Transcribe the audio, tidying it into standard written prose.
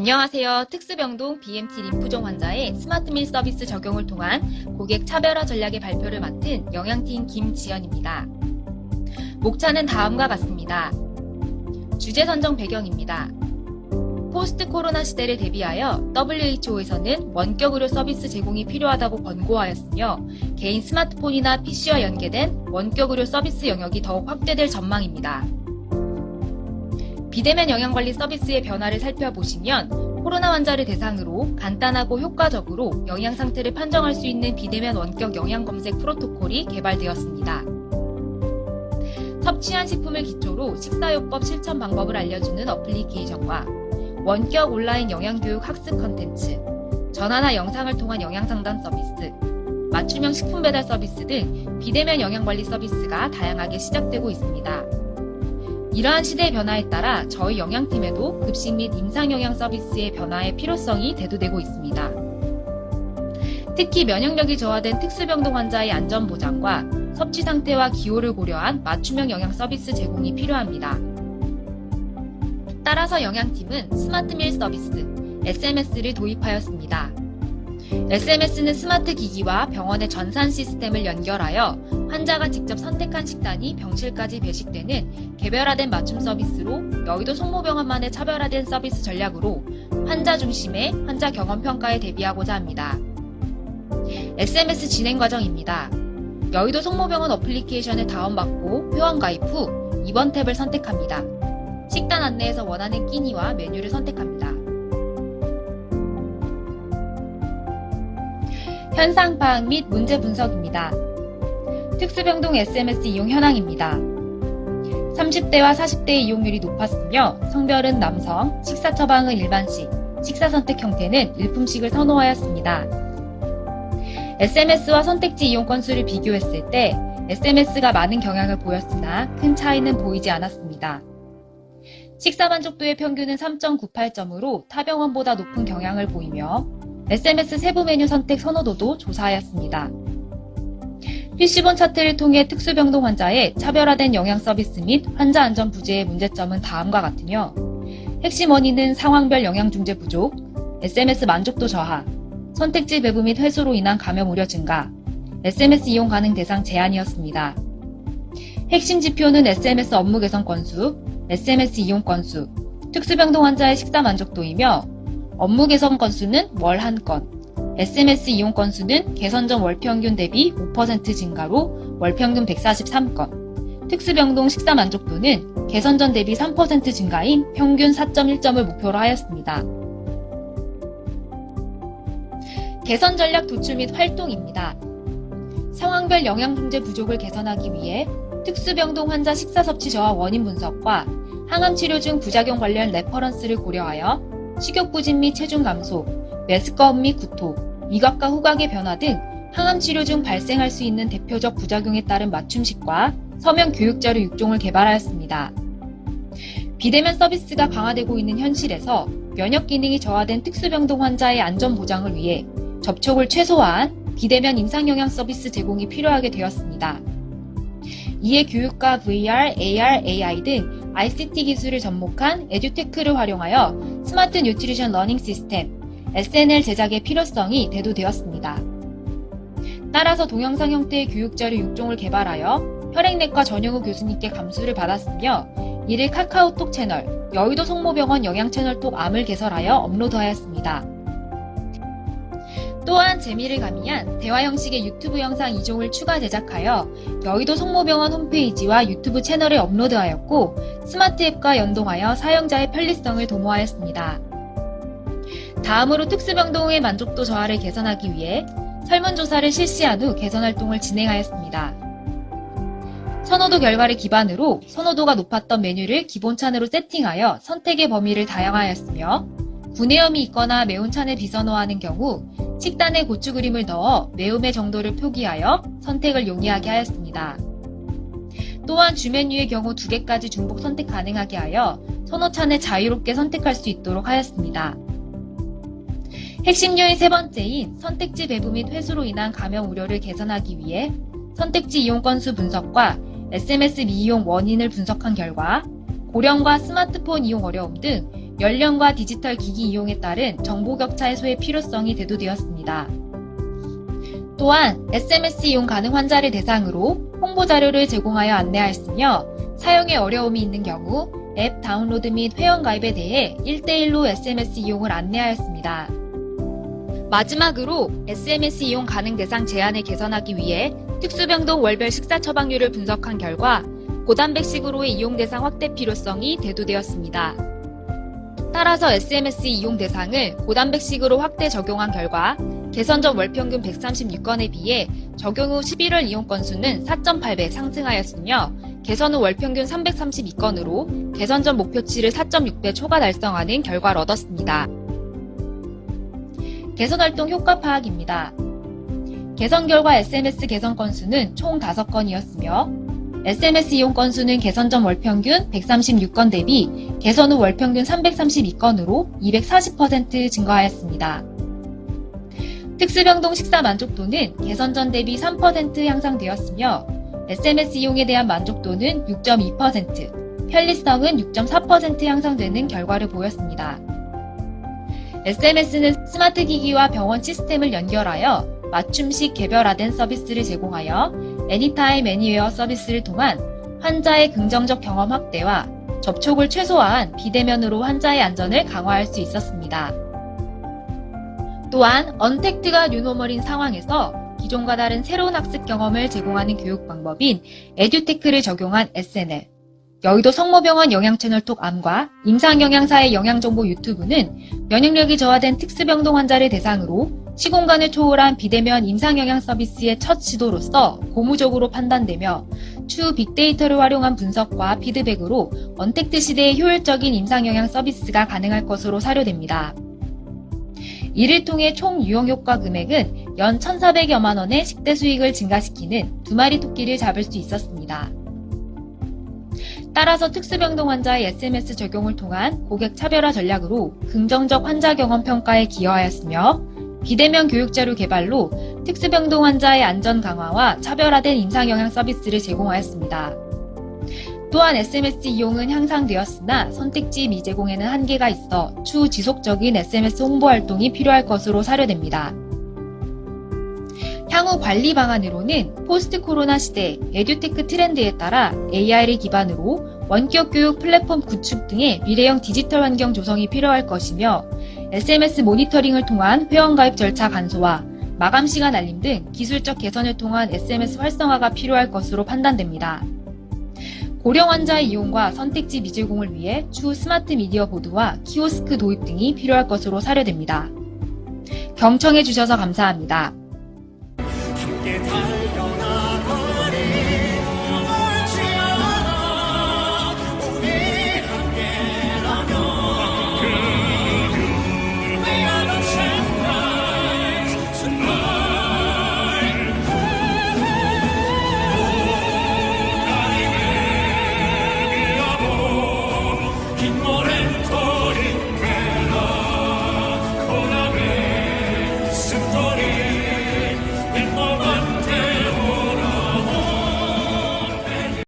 안녕하세요. 특수병동 BMT 림프종 환자의 스마트밀 서비스 적용을 통한 고객 차별화 전략의 발표를 맡은 영양팀 김지연입니다. 목차는 다음과 같습니다. 주제 선정 배경입니다. 포스트 코로나 시대를 대비하여 WHO에서는 원격 의료 서비스 제공이 필요하다고 권고하였으며 개인 스마트폰이나 PC와 연계된 원격 의료 서비스 영역이 더욱 확대될 전망입니다. 비대면 영양관리 서비스의 변화를 살펴보시면 코로나 환자를 대상으로 간단하고 효과적으로 영양 상태를 판정할 수 있는 비대면 원격 영양 검색 프로토콜이 개발되었습니다. 섭취한 식품을 기초로 식사요법 실천 방법을 알려주는 어플리케이션과 원격 온라인 영양교육 학습 컨텐츠, 전화나 영상을 통한 영양상담 서비스, 맞춤형 식품 배달 서비스 등 비대면 영양관리 서비스가 다양하게 시작되고 있습니다. 이러한 시대의 변화에 따라 저희 영양팀에도 급식 및 임상영양 서비스의 변화의 필요성이 대두되고 있습니다. 특히 면역력이 저하된 특수병동 환자의 안전보장과 섭취 상태와 기호를 고려한 맞춤형 영양 서비스 제공이 필요합니다. 따라서 영양팀은 스마트밀 서비스, SMS를 도입하였습니다. SMS는 스마트 기기와 병원의 전산 시스템을 연결하여 환자가 직접 선택한 식단이 병실까지 배식되는 개별화된 맞춤 서비스로 여의도 성모병원만의 차별화된 서비스 전략으로 환자 중심의 환자 경험 평가에 대비하고자 합니다. SMS 진행 과정입니다. 여의도 성모병원 어플리케이션을 다운받고 회원 가입 후 2번 탭을 선택합니다. 식단 안내에서 원하는 끼니와 메뉴를 선택합니다. 현상 파악 및 문제 분석입니다. 특수병동 SMS 이용 현황입니다. 30대와 40대의 이용률이 높았으며 성별은 남성, 식사 처방은 일반식, 식사 선택 형태는 일품식을 선호하였습니다. SMS와 선택지 이용 건수를 비교했을 때 SMS가 많은 경향을 보였으나 큰 차이는 보이지 않았습니다. 식사 만족도의 평균은 3.98점으로 타 병원보다 높은 경향을 보이며 SMS 세부 메뉴 선택 선호도도 조사하였습니다. PC본 차트를 통해 특수병동 환자의 차별화된 영양 서비스 및 환자 안전 부재의 문제점은 다음과 같으며 핵심 원인은 상황별 영양 중재 부족, SMS 만족도 저하, 선택지 배부 및 회수로 인한 감염 우려 증가, SMS 이용 가능 대상 제한이었습니다. 핵심 지표는 SMS 업무 개선 건수, SMS 이용 건수, 특수병동 환자의 식사 만족도이며 업무 개선 건수는 월 1건, SMS 이용 건수는 개선 전 월 평균 대비 5% 증가로 월 평균 143건, 특수병동 식사 만족도는 개선 전 대비 3% 증가인 평균 4.1점을 목표로 하였습니다. 개선 전략 도출 및 활동입니다. 상황별 영양 중재 부족을 개선하기 위해 특수병동 환자 식사 섭취 저하 원인 분석과 항암 치료 중 부작용 관련 레퍼런스를 고려하여 식욕 부진 및 체중 감소, 메스꺼움 및 구토, 미각과 후각의 변화 등 항암 치료 중 발생할 수 있는 대표적 부작용에 따른 맞춤식과 서면 교육 자료 6종을 개발하였습니다. 비대면 서비스가 강화되고 있는 현실에서 면역 기능이 저하된 특수병동 환자의 안전 보장을 위해 접촉을 최소화한 비대면 임상영양 서비스 제공이 필요하게 되었습니다. 이에 교육과 VR, AR, AI 등 ICT 기술을 접목한 에듀테크를 활용하여 스마트 뉴트리션 러닝 시스템, SNL 제작의 필요성이 대두되었습니다. 따라서 동영상 형태의 교육자료 6종을 개발하여 혈액내과 전용우 교수님께 감수를 받았으며 이를 카카오톡 채널, 여의도 성모병원 영양채널톡 암을 개설하여 업로드하였습니다. 또한 재미를 가미한 대화 형식의 유튜브 영상 2종을 추가 제작하여 여의도 성모병원 홈페이지와 유튜브 채널에 업로드하였고 스마트 앱과 연동하여 사용자의 편리성을 도모하였습니다. 다음으로 특수병동의 만족도 저하를 개선하기 위해 설문조사를 실시한 후 개선 활동을 진행하였습니다. 선호도 결과를 기반으로 선호도가 높았던 메뉴를 기본 찬으로 세팅하여 선택의 범위를 다양화하였으며 구내염이 있거나 매운 찬을 비선호하는 경우 식단에 고추 그림을 넣어 매움의 정도를 표기하여 선택을 용이하게 하였습니다. 또한 주 메뉴의 경우 2개까지 중복 선택 가능하게 하여 선호찬을 자유롭게 선택할 수 있도록 하였습니다. 핵심 요인 세 번째인 선택지 배부 및 회수로 인한 감염 우려를 개선하기 위해 선택지 이용 건수 분석과 SMS 미이용 원인을 분석한 결과 고령과 스마트폰 이용 어려움 등 연령과 디지털 기기 이용에 따른 정보 격차 해소의 필요성이 대두되었습니다. 또한 SMS 이용 가능 환자를 대상으로 홍보 자료를 제공하여 안내하였으며 사용에 어려움이 있는 경우 앱 다운로드 및 회원가입에 대해 1대1로 SMS 이용을 안내하였습니다. 마지막으로 SMS 이용 가능 대상 제한을 개선하기 위해 특수병동 월별 식사 처방률을 분석한 결과 고단백식으로의 이용 대상 확대 필요성이 대두되었습니다. 따라서 SMS 이용 대상을 고단백식으로 확대 적용한 결과 개선 전 월평균 136건에 비해 적용 후 11월 이용 건수는 4.8배 상승하였으며 개선 후 월평균 332건으로 개선 전 목표치를 4.6배 초과 달성하는 결과를 얻었습니다. 개선 활동 효과 파악입니다. 개선 결과 SMS 개선 건수는 총 5건이었으며 SMS 이용 건수는 개선 전 월평균 136건 대비 개선 후 월평균 332건으로 240% 증가하였습니다. 특수병동 식사 만족도는 개선 전 대비 3% 향상되었으며 SMS 이용에 대한 만족도는 6.2%, 편리성은 6.4% 향상되는 결과를 보였습니다. SMS는 스마트 기기와 병원 시스템을 연결하여 맞춤식 개별화된 서비스를 제공하여 애니타임 애니웨어 서비스를 통한 환자의 긍정적 경험 확대와 접촉을 최소화한 비대면으로 환자의 안전을 강화할 수 있었습니다. 또한 언택트가 뉴노멀인 상황에서 기존과 다른 새로운 학습 경험을 제공하는 교육 방법인 에듀테크를 적용한 SNL, 여의도 성모병원 영양채널톡 암과 임상영양사의 영양정보 유튜브는 면역력이 저하된 특수병동 환자를 대상으로 시공간을 초월한 비대면 임상영양 서비스의 첫 시도로서 고무적으로 판단되며 추후 빅데이터를 활용한 분석과 피드백으로 언택트 시대의 효율적인 임상영양 서비스가 가능할 것으로 사료됩니다. 이를 통해 총 유용효과 금액은 연 1,400여만 원의 식대 수익을 증가시키는 2마리 토끼를 잡을 수 있었습니다. 따라서 특수병동 환자의 SMS 적용을 통한 고객 차별화 전략으로 긍정적 환자 경험 평가에 기여하였으며 비대면 교육자료 개발로 특수병동 환자의 안전 강화와 차별화된 임상영양 서비스를 제공하였습니다. 또한 SMS 이용은 향상되었으나 선택지 미제공에는 한계가 있어 추후 지속적인 SMS 홍보 활동이 필요할 것으로 사료됩니다. 향후 관리 방안으로는 포스트 코로나 시대 에듀테크 트렌드에 따라 AI를 기반으로 원격 교육 플랫폼 구축 등의 미래형 디지털 환경 조성이 필요할 것이며 SMS 모니터링을 통한 회원가입 절차 간소화, 마감 시간 알림 등 기술적 개선을 통한 SMS 활성화가 필요할 것으로 판단됩니다. 고령 환자의 이용과 선택지 미제공을 위해 추후 스마트 미디어 보드와 키오스크 도입 등이 필요할 것으로 사료됩니다. 경청해 주셔서 감사합니다. 함께